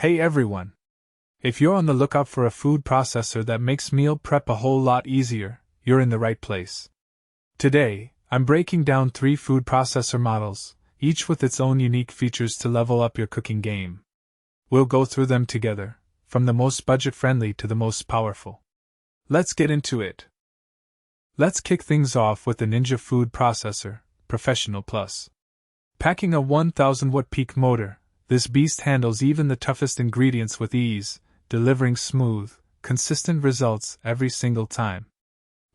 Hey everyone! If you're on the lookout for a food processor that makes meal prep a whole lot easier, you're in the right place. Today, I'm breaking down 3 food processor models, each with its own unique features to level up your cooking game. We'll go through them together, from the most budget-friendly to the most powerful. Let's get into it. Let's kick things off with the Ninja Food Processor Professional Plus. Packing a 1000-watt peak motor, this beast handles even the toughest ingredients with ease, delivering smooth, consistent results every single time.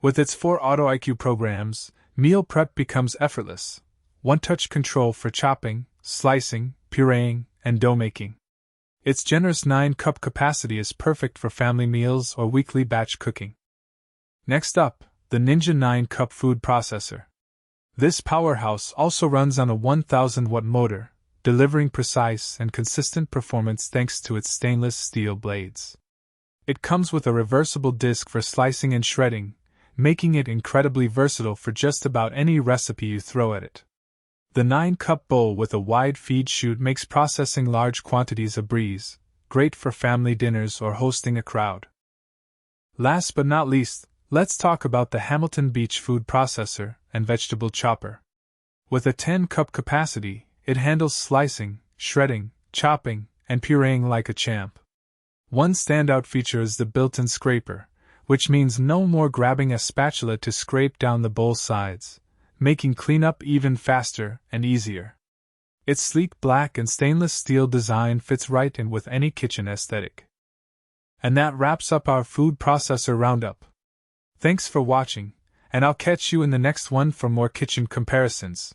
With its 4 Auto IQ programs, meal prep becomes effortless. One-touch control for chopping, slicing, pureeing, and dough making. Its generous 9-cup capacity is perfect for family meals or weekly batch cooking. Next up, the Ninja 9-cup food processor. This powerhouse also runs on a 1000-watt motor, delivering precise and consistent performance thanks to its stainless steel blades. It comes with a reversible disc for slicing and shredding, making it incredibly versatile for just about any recipe you throw at it. The 9-cup bowl with a wide feed chute makes processing large quantities a breeze, great for family dinners or hosting a crowd. Last but not least, let's talk about the Hamilton Beach food processor and vegetable chopper. With a 10-cup capacity, it handles slicing, shredding, chopping, and pureeing like a champ. One standout feature is the built-in scraper, which means no more grabbing a spatula to scrape down the bowl sides, making cleanup even faster and easier. Its sleek black and stainless steel design fits right in with any kitchen aesthetic. And that wraps up our food processor roundup. Thanks for watching, and I'll catch you in the next one for more kitchen comparisons.